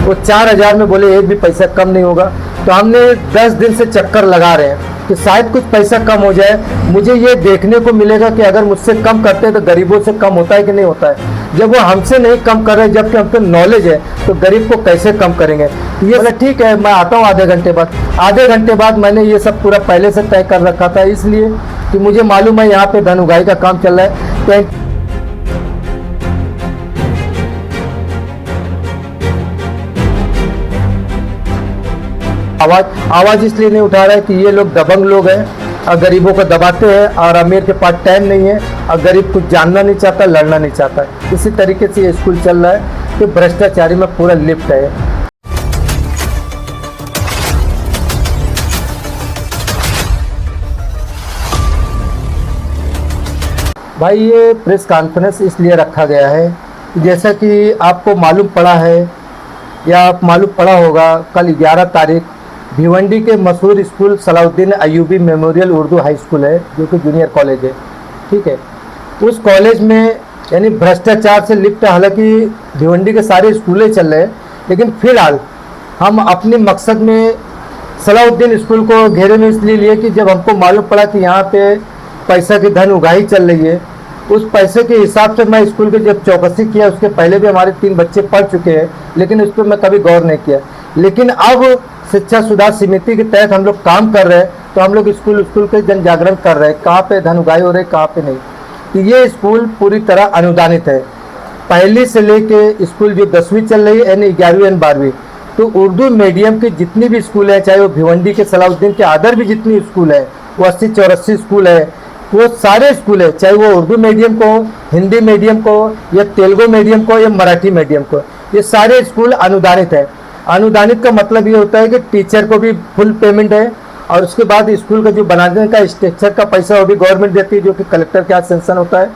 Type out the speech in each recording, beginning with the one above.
वो 4,000 में बोले एक भी पैसा कम नहीं होगा। तो हमने 10 दिन से चक्कर लगा रहे हैं कि शायद कुछ पैसा कम हो जाए। मुझे ये देखने को मिलेगा कि अगर मुझसे कम करते हैं तो गरीबों से कम होता है कि नहीं होता है। जब वो हमसे नहीं कम कर रहे, जबकि हमको नॉलेज है, तो गरीब को कैसे कम करेंगे। ये बोला ठीक है, मैं आता हूँ आधे घंटे बाद। आधे घंटे बाद मैंने ये सब पूरा पहले से तय कर रखा था, इसलिए कि मुझे मालूम है यहाँ पे धन उगाही का काम चल रहा है। तो आवाज इसलिए नहीं उठा रहा है कि ये लोग दबंग लोग हैं और गरीबों को दबाते हैं, और अमीर के पास टाइम नहीं है और गरीब कुछ जानना नहीं चाहता, लड़ना नहीं चाहता। इसी तरीके से ये स्कूल चल रहा है कि भ्रष्टाचारी में पूरा लिप्त है। भाई ये प्रेस कॉन्फ्रेंस इसलिए रखा गया है, जैसा कि आपको मालूम पड़ा है या आप मालूम पड़ा होगा, कल 11 तारीख भिवंडी के मशहूर school Salahuddin Ayubi memorial Urdu high school है, जो कि जूनियर कॉलेज है, ठीक है। उस कॉलेज में यानी भ्रष्टाचार से लिप्त, हालांकि भिवंडी के सारे स्कूलें चल रहे हैं, लेकिन फिलहाल हम अपने मकसद में सलाउद्दीन स्कूल को घेरे में इसलिए लिए कि जब हमको मालूम पड़ा कि यहाँ पे पैसा की धन उगाही चल रही है, उस पैसे के हिसाब से मैं स्कूल की जब चौकसी किया, उसके पहले भी हमारे 3 बच्चे पढ़ चुके हैं, लेकिन उस पर मैं कभी गौर नहीं किया। लेकिन अब शिक्षा सुधार समिति के तहत हम लोग काम कर रहे हैं, तो हम लोग स्कूल के जन जागरण कर रहे हैं, कहाँ पे धन उगाही हो रही है, कहाँ पे नहीं। तो ये स्कूल पूरी तरह अनुदानित है। पहली से लेके स्कूल जो 10वीं चल रही है, यानी 11वीं और 12वीं, तो उर्दू मीडियम की जितनी भी स्कूल है, चाहे वो भिवंडी के सलाउद्दीन के अदर भी जितनी स्कूल है, वो 80-84 स्कूल है, वो सारे स्कूल है, चाहे वो उर्दू मीडियम को, हिंदी मीडियम को, या तेलुगु मीडियम को, या मराठी मीडियम को, ये सारे स्कूल अनुदानित है। अनुदानित का मतलब ये होता है कि टीचर को भी फुल पेमेंट है, और उसके बाद स्कूल का जो बनाने का स्ट्रक्चर का पैसा वो भी गवर्नमेंट देती है, जो कि कलेक्टर के हाथ सेंक्शन होता है।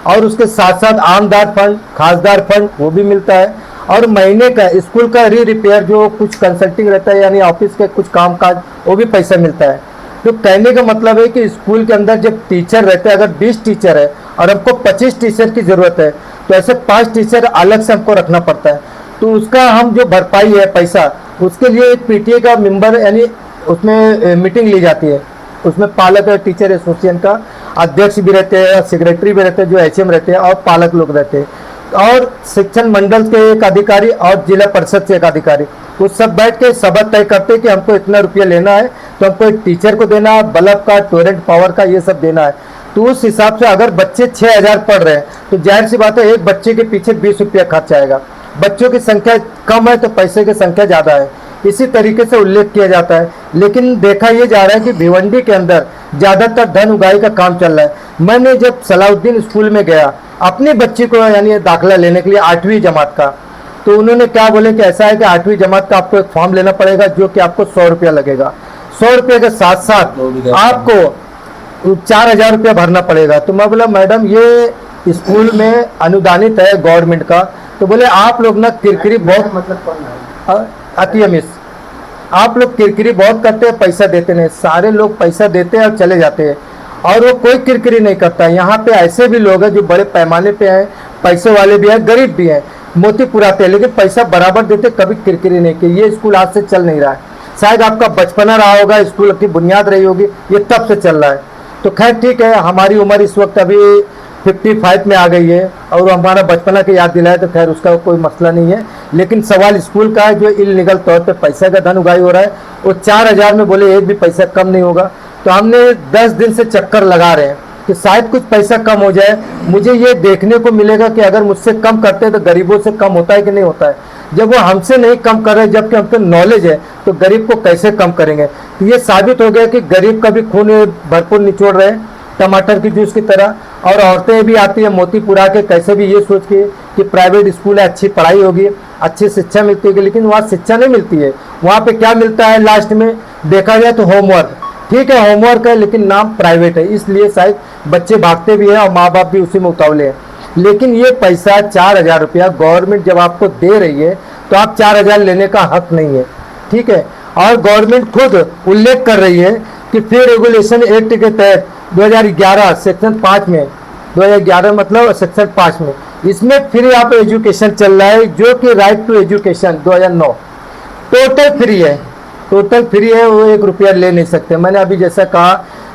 और उसके साथ साथ आमदार फंड, खासदार फंड वो भी मिलता है। और महीने का स्कूल का रिपेयर, जो कुछ कंसल्टिंग रहता है, यानी ऑफिस के कुछ काम काज, वो भी पैसा मिलता है। तो कहने का मतलब है कि स्कूल के अंदर जब टीचर रहते हैं, अगर 20 टीचर है और हमको 25 टीचर की ज़रूरत है, तो ऐसे 5 टीचर अलग से हमको रखना पड़ता है। तो उसका हम जो भरपाई है पैसा, उसके लिए एक पीटीए का मेंबर, यानी उसमें मीटिंग ली जाती है। उसमें पालक और टीचर एसोसिएशन का अध्यक्ष भी रहते हैं, सेक्रेटरी भी रहते हैं, जो एचएम रहते हैं, और पालक लोग रहते हैं, और शिक्षण मंडल के एक अधिकारी और जिला परिषद से एक अधिकारी, वो सब बैठ के सबक तय करते हैं कि हमको इतना रुपया लेना है, तो हमको एक टीचर को देना है, बल्ब का, टोरेंट पावर का, ये सब देना है। तो उस हिसाब से अगर बच्चे 6,000 पढ़ रहे हैं, तो जाहिर सी बात है एक बच्चे के पीछे 20 रुपया खर्च आएगा। बच्चों की संख्या कम है तो पैसे की संख्या ज़्यादा है, इसी तरीके से उल्लेख किया जाता है। लेकिन देखा ये जा रहा है कि भिवंडी के अंदर ज़्यादातर धन उगाही का काम चल रहा है। मैंने जब सलाउद्दीन स्कूल में गया अपने बच्चे को यानी दाखिला लेने के लिए 8वीं जमात का, तो उन्होंने क्या बोले कि ऐसा है कि 8वीं जमात का आपको एक फॉर्म लेना पड़ेगा, जो कि आपको 100 रुपया लगेगा। 100 रुपये के साथ साथ आपको 4,000 रुपया भरना पड़ेगा। तो मैं बोला मैडम ये स्कूल में अनुदानित है गवर्नमेंट का। तो बोले आप लोग ना किरकिरी बहुत, अति मिस, आप लोग किरकिरी बहुत करते हैं, पैसा देते नहीं। सारे लोग पैसा देते हैं और चले जाते हैं, और वो कोई किरकिरी नहीं करता है। यहाँ पे ऐसे भी लोग हैं जो बड़े पैमाने पे हैं, पैसे वाले भी हैं, गरीब भी हैं, मोती पुराते हैं, लेकिन पैसा बराबर देते, कभी किरकिरी नहीं की। ये स्कूल आज से चल नहीं रहा है, शायद आपका बचपना रहा होगा, स्कूल की बुनियाद रही होगी, ये तब से चल रहा है। तो खैर ठीक है, हमारी उम्र इस वक्त अभी 55 में आ गई है, और हमारा बचपना की याद दिलाए, तो खैर उसका कोई मसला नहीं है। लेकिन सवाल स्कूल का है, जो इलीगल तौर पे पैसा का धन उगाही हो रहा है, वो 4,000 में बोले एक भी पैसा कम नहीं होगा। तो हमने 10 दिन से चक्कर लगा रहे हैं कि शायद कुछ पैसा कम हो जाए। मुझे ये देखने को मिलेगा कि अगर मुझसे कम करते हैं तो गरीबों से कम होता है कि नहीं होता है। जब वो हमसे नहीं कम कर रहे, जबकि हमको नॉलेज है, तो गरीब को कैसे कम करेंगे। तो ये साबित हो गया कि गरीब का भी खून भरपूर निचोड़ रहे हैं, टमाटर की जूस की तरह। और औरतें भी आती है मोती पुरा के, कैसे भी ये सोच के कि प्राइवेट स्कूल है, अच्छी पढ़ाई होगी, अच्छी शिक्षा मिलती है, लेकिन वहाँ शिक्षा नहीं मिलती है। वहाँ पे क्या मिलता है लास्ट में देखा जाए तो होमवर्क। ठीक है होमवर्क है, लेकिन नाम प्राइवेट है, इसलिए शायद बच्चे भागते भी हैं और माँ बाप भी उसी में उतावले हैं। लेकिन ये पैसा 4,000 रुपया गवर्नमेंट जब आपको दे रही है, तो आप 4,000 लेने का हक नहीं है, ठीक है। और गवर्नमेंट खुद उल्लेख कर रही है कि फी रेगुलेशन एक्ट के तहत 2011 सेक्शन 5 में, 2011 मतलब सेक्शन 5 में इसमें फ्री आप एजुकेशन चल रहा है, जो कि right to education 2009 total free है, टोटल फ्री है, वो 1 रुपया ले नहीं सकते। मैंने अभी जैसा कहा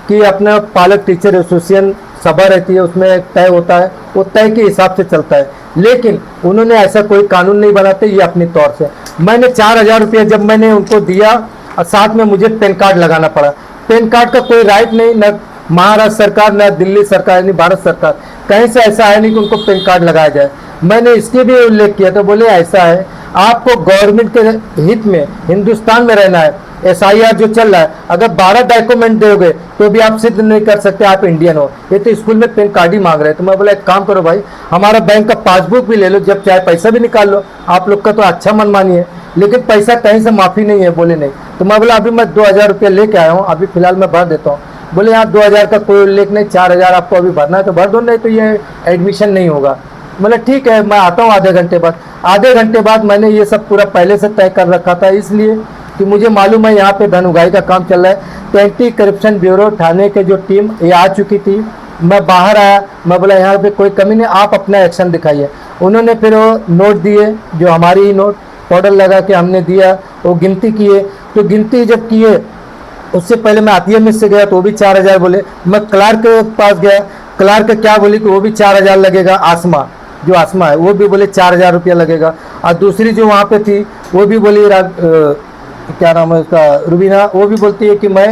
कि अपना पालक टीचर एसोसिएशन सभा रहती है, उसमें एक तय होता है, वो तय के हिसाब से चलता है, लेकिन उन्होंने ऐसा कोई कानून नहीं बनाते, ये अपनी तौर से। मैंने 4000 रुपया जब मैंने उनको दिया और साथ में मुझे पैन कार्ड लगाना पड़ा। पैन कार्ड का कोई राइट नहीं, न महाराष्ट्र सरकार, न दिल्ली सरकार, नहीं भारत सरकार, कहीं से ऐसा है नहीं कि उनको पैन कार्ड लगाया जाए। मैंने इसके भी उल्लेख किया तो बोले ऐसा है, आपको गवर्नमेंट के हित में हिंदुस्तान में रहना है, SIR जो चल रहा है, अगर 12 डॉक्यूमेंट दोगे तो भी आप सिद्ध नहीं कर सकते आप इंडियन हो। ये तो स्कूल में पैन कार्ड ही मांग रहे हैं। तो मैं बोला एक काम करो भाई, हमारा बैंक का पासबुक भी ले लो, जब चाहे पैसा भी निकाल लो, आप लोग का तो अच्छा मनमानी है, लेकिन पैसा कहीं से माफ़ी नहीं है। बोले नहीं। तो मैं बोला अभी मैं 2000 रुपया लेके आया हूँ, अभी फिलहाल मैं भर देता हूँ। बोले यहाँ 2000 का कोई उल्लेख नहीं, 4000 आपको अभी भरना है तो भर दो, नहीं तो ये एडमिशन नहीं होगा। मतलब ठीक है, मैं आता हूँ आधे घंटे बाद। आधे घंटे बाद मैंने ये सब पूरा पहले से तय कर रखा था, इसलिए कि मुझे मालूम है यहाँ पे धन उगाही का काम चल रहा है। तो एंटी करप्शन ब्यूरो थाने के जो टीम ये आ चुकी थी, मैं बाहर आया, मैं बोला यहाँ पे कोई कमी नहीं, आप अपना एक्शन दिखाइए। उन्होंने फिर वो नोट दिए, जो हमारी ही नोट पाउडर लगा के हमने दिया, वो गिनती किए। तो गिनती जब किए, उससे पहले मैं आतिया से गया तो वो भी 4000 बोले। मैं क्लार्क के पास गया, क्लार्क क्या बोली कि वो भी 4000 लगेगा। आसमा, जो आसमा है, वो भी बोले 4000 रुपया लगेगा। और दूसरी जो वहाँ पे थी वो भी बोली क्या नाम है उसका, रुबीना, वो भी बोलती है कि मैं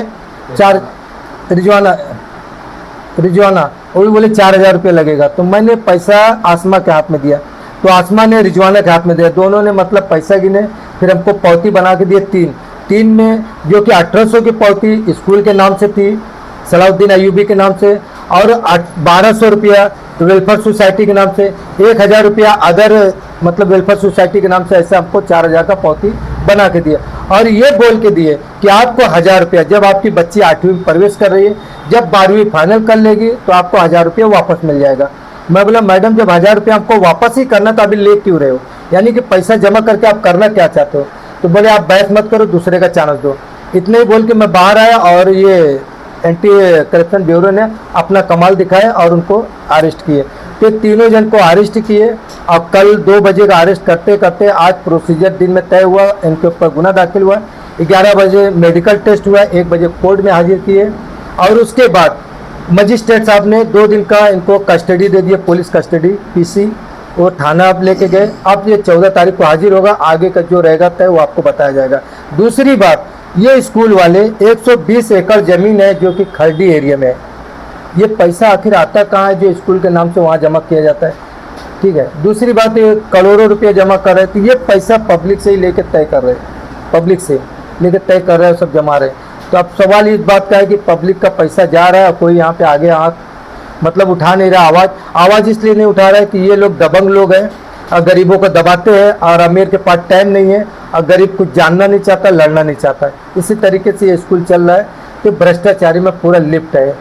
रिजवाना वो भी बोले 4000 रुपया लगेगा। तो मैंने पैसा आसमा के हाथ में दिया, तो आसमा ने रिजवाना के हाथ में दिया। दोनों ने मतलब पैसा गिने, फिर हमको पावती बना के दिए तीन में, जो कि 1800 की पावती स्कूल के नाम से थी, सलाउद्दीन अयूबी के नाम से, और 1200 रुपया वेलफेयर सोसाइटी के नाम से, 1000 रुपया अदर मतलब वेलफेयर सोसाइटी के नाम से, ऐसे हमको 4000 का पावती बना के दिया। और ये बोल के दिए कि आपको 1000 रुपया, जब आपकी बच्ची 8वीं में प्रवेश कर रही है, जब 12वीं फाइनल कर लेगी तो आपको 1000 रुपया वापस मिल जाएगा। मैं बोला मैडम जब 1000 रुपया हमको वापस ही करना तो अभी ले क्यों रहे हो, यानी कि पैसा जमा करके आप करना क्या चाहते हो। तो बोले आप बहस मत करो, दूसरे का चांस दो। इतने ही बोल के मैं बाहर आया और ये एंटी करप्शन ब्यूरो ने अपना कमाल दिखाया और उनको अरेस्ट किए। तो तीनों जन को अरेस्ट किए और कल 2 बजे का अरेस्ट करते करते आज प्रोसीजर दिन में तय हुआ, इनके ऊपर गुना दाखिल हुआ। 11 बजे मेडिकल टेस्ट हुआ, 1 बजे कोर्ट में हाजिर किए और उसके बाद मजिस्ट्रेट साहब ने 2 दिन का इनको कस्टडी दे दिया, पुलिस कस्टडी PC। वो थाना आप लेके गए। अब ये 14 तारीख को हाजिर होगा, आगे का जो रहेगा तय वो आपको बताया जाएगा। दूसरी बात, ये स्कूल वाले 120 एकड़ ज़मीन है जो कि खरडी एरिया में है, ये पैसा आखिर आता कहाँ है जो स्कूल के नाम से वहाँ जमा किया जाता है। ठीक है, दूसरी बात ये करोड़ों रुपये जमा कर रहे थे, ये पैसा पब्लिक से ही लेके तय कर रहे, पब्लिक से लेके तय कर रहे हैं, सब जमा रहे। तो अब सवाल इस बात का है कि पब्लिक का पैसा जा रहा है, कोई यहाँ पे आगे आँख मतलब उठा नहीं रहा, आवाज़ इसलिए नहीं उठा रहा है कि ये लोग दबंग लोग हैं और गरीबों को दबाते हैं, और अमीर के पास टाइम नहीं है और गरीब कुछ जानना नहीं चाहता, लड़ना नहीं चाहता है। इसी तरीके से ये स्कूल चल रहा है, तो भ्रष्टाचारी में पूरा लिप्त है।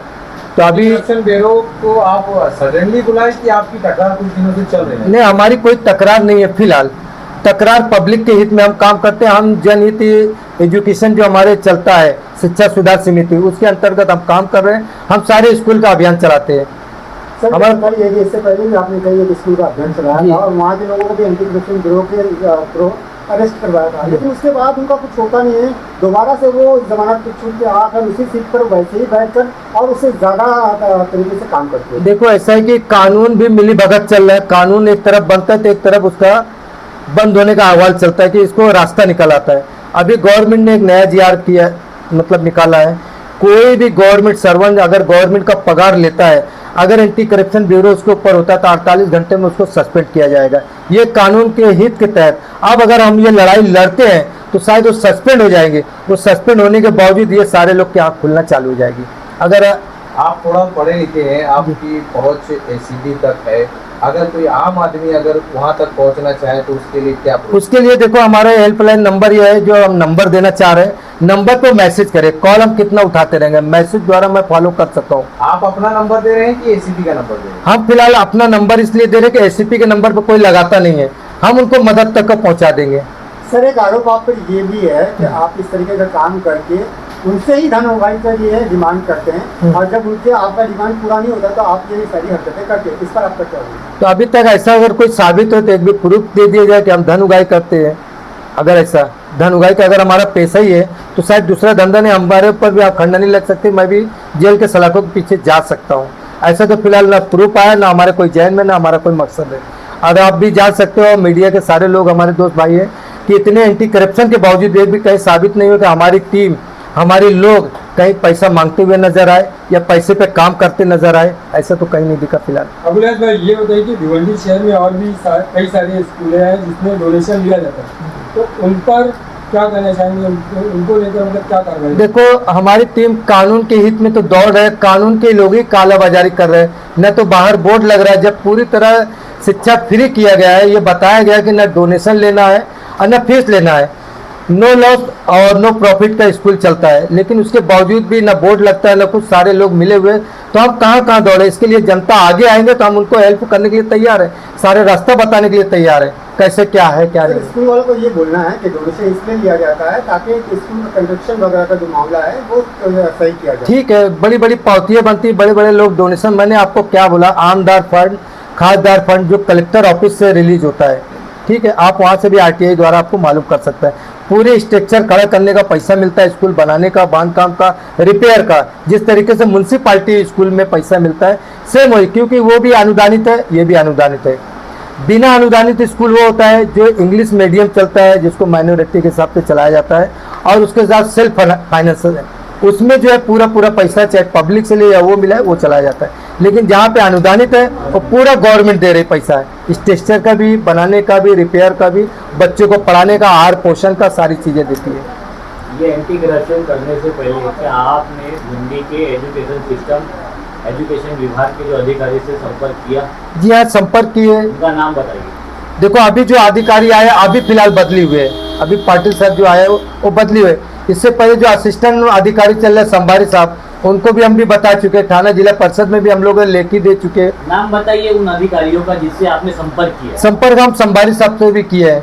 तो अभी ब्यूरो को आप सडनली बुलाए कि आपकी तकरार कुछ दिनों से चल रही है? नहीं, हमारी कोई तकरार नहीं है फिलहाल। तकरार पब्लिक के हित में हम काम करते हैं। हम जनहित एजुकेशन जो हमारे चलता है, शिक्षा सुधार समिति, उसके अंतर्गत हम काम कर रहे हैं। हम सारे स्कूल का अभियान चलाते हैं। हमारा इससे पहले भी आपने कई स्कूल का अभियान चलाया था और वहाँ के लोगों को भी एंटी करप्शन ब्यूरो के अरेस्ट करवाया था, लेकिन उसके बाद उनका कुछ होता नहीं है। दोबारा से वो जमानत पर छूट के आकर उसी सीट पर वैसे ही बैठकर और उससे ज़्यादा तरीके से काम करते हैं। देखो ऐसा है कि कानून भी मिली भगत चल रहा है, कानून एक तरफ बनता है तो एक तरफ उसका बंद होने का अहवाल चलता है कि इसको रास्ता निकल आता है। अभी गवर्नमेंट ने एक नया GR किया मतलब निकाला है, कोई भी गवर्नमेंट सर्वेंट अगर गवर्नमेंट का पगार लेता है, अगर एंटी करप्शन ब्यूरो उसके ऊपर होता है तो 48 घंटे में उसको सस्पेंड किया जाएगा, ये कानून के हित के तहत। अब अगर हम ये लड़ाई लड़ते हैं तो शायद वो सस्पेंड हो जाएंगे, वो सस्पेंड होने के बावजूद ये सारे लोग की आँख खुलना चालू हो जाएगी। अगर आप थोड़ा पढ़े लिखे हैं, आपकी पहुंच ACD तक है, अगर कोई आम आदमी अगर वहां तक पहुंचना चाहे तो उसके लिए क्या? उसके लिए देखो हमारा हेल्पलाइन नंबर ये है जो हम नंबर देना चाह रहे हैं। नंबर पे मैसेज करें, कॉल हम कितना उठाते रहेंगे, मैसेज द्वारा मैं फॉलो कर सकता हूँ। आप अपना नंबर दे रहे हैं कि ACP का नंबर दे रहे हैं? हम फिलहाल अपना नंबर इसलिए दे रहे हैं कि ACP के नंबर पर कोई लगाता नहीं है, हम उनको मदद तक पहुँचा देंगे। सर एक आरोप आप पर ये भी है कि आप इस तरीके का काम करके उनसे ही धन उगाही के लिए डिमांड करते हैं, और जब उनके आपका डिमांड पूरा नहीं होता तो आप ये सारी हरकतें करते हैं। इस पर आपका क्या होगा? तो अभी तक ऐसा अगर कोई साबित हो तो एक भी प्रूफ दे दिया जाए कि हम धन उगाही करते हैं। अगर ऐसा धन उगाही का अगर हमारा पैसा ही है तो शायद दूसरा धंधा नहीं, हमारे ऊपर भी आप खंडन नहीं लग सकते, मैं भी जेल के सलाखों के पीछे जा सकता हूँ। ऐसा तो फिलहाल ना प्रूफ आया, ना हमारे कोई जैन में, ना हमारा कोई मकसद है। और आप भी जान सकते हो, मीडिया के सारे लोग हमारे दोस्त भाई हैं, कि इतने एंटी करप्शन के बावजूद ये भी कहीं साबित नहीं हो कि हमारी टीम, हमारे लोग कहीं पैसा मांगते हुए नजर आए या पैसे पे काम करते नजर आए। ऐसा तो कहीं नहीं दिखा फिलहाल। अभिलाष भाई, ये बताइए कि भिवंडी शहर में और भी कई सारे स्कूल हैं जिसमें डोनेशन लिया जाता है, तो उन पर क्या कहना चाहेंगे? उनको लेकर मतलब क्या कार्रवाई? देखो, हमारी टीम कानून के हित में तो दौड़ रहे हैं, कानून के लोग ही कालाबाजारी कर रहे हैं। न तो बाहर बोर्ड लग रहा है, जब पूरी तरह शिक्षा फ्री किया गया है, ये बताया गया कि न डोनेशन लेना है और न फीस लेना है, नो लॉस और नो प्रॉफिट का स्कूल चलता है, लेकिन उसके बावजूद भी न बोर्ड लगता है, न कुछ सारे लोग मिले हुए। तो हम कहाँ दौड़े? इसके लिए जनता आगे आएंगे तो हम उनको हेल्प करने के लिए तैयार है, सारे रास्ता बताने के लिए तैयार है, कैसे क्या है क्या नहीं। स्कूल वालों को ये बोलना है कि डोनेशन इसलिए लिया जाता है ताकि स्कूल का कंस्ट्रक्शन वगैरह का जो मामला है वो सही किया जाए। ठीक है, बड़ी बड़ी पावतियाँ बनती, बड़े बड़े लोग डोनेशन, मैंने आपको क्या बोला, आमदार फंड, खासदार फंड जो कलेक्टर ऑफिस से रिलीज होता है, ठीक है, आप वहाँ से भी आरटीआई द्वारा आपको मालूम कर सकते हैं। पूरे स्ट्रक्चर खड़ा करने का पैसा मिलता है, स्कूल बनाने का, बांधकाम का, रिपेयर का, जिस तरीके से म्यूनसिपालिटी स्कूल में पैसा मिलता है सेम वही, क्योंकि वो भी अनुदानित है, ये भी अनुदानित है। बिना अनुदानित स्कूल वो होता है जो इंग्लिश मीडियम चलता है, जिसको माइनॉरिटी के हिसाब से चलाया जाता है, और उसके साथ सेल्फ फाइनेंस है, उसमें जो है पूरा पैसा चाहे पब्लिक से ले या वो मिला है वो चलाया जाता है। लेकिन जहाँ पे अनुदानित है वो पूरा गवर्नमेंट दे रही पैसा है, स्ट्रक्चर का भी, बनाने का भी, रिपेयर का भी, बच्चों को पढ़ाने का, आहार पोषण का, सारी चीज़ें देती है। ये एंटी करप्शन करने से पहले क्या आपने भिवंडी के एजुकेशन विभाग के जो अधिकारी से संपर्क किया? जी हाँ, संपर्क किए। उनका नाम बताइए। देखो, अभी जो अधिकारी आए अभी फिलहाल बदली हुए, अभी पाटिल साहब जो आए वो बदली हुए। इससे पहले जो असिस्टेंट अधिकारी चल रहे संभारी साहब, उनको भी हम भी बता चुके, थाना जिला परिषद में भी हम लोग लेखी दे चुके। नाम बताइए उन अधिकारियों का जिससे आपने संपर्क किया। संपर्क हम संभारी साहब से भी किए हैं।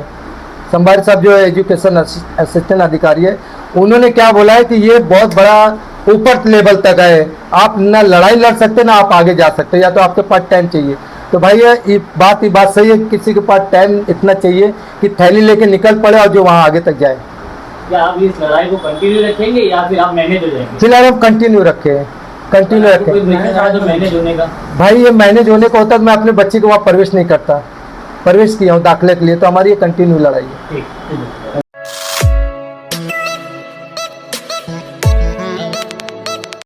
संभारी साहब जो एजुकेशन असिस्टेंट अधिकारी है, उन्होंने क्या बोला है कि ये बहुत बड़ा ऊपर लेवल तक है, आप ना लड़ाई लड़ सकते ना आप आगे जा सकते, या तो आपके पास टाइम चाहिए। तो भाई ये बात सही है, किसी के पास टाइम इतना चाहिए कि थैली लेके निकल पड़े और जो वहाँ आगे तक जाए। क्या आप इस लड़ाई को कंटिन्यू रखेंगे या फिर आप मैनेज हो जाएंगे? फिलहाल हम कंटिन्यू रखें। कोई देखना चाहे तो मैनेज होने का? भाई ये मैनेज होने को होता है, मैं अपने बच्चे को वहाँ प्रवेश नहीं करता, प्रवेश किया हूँ दाखिले के लिए, तो हमारी ये कंटिन्यू लड़ाई है। ठीक।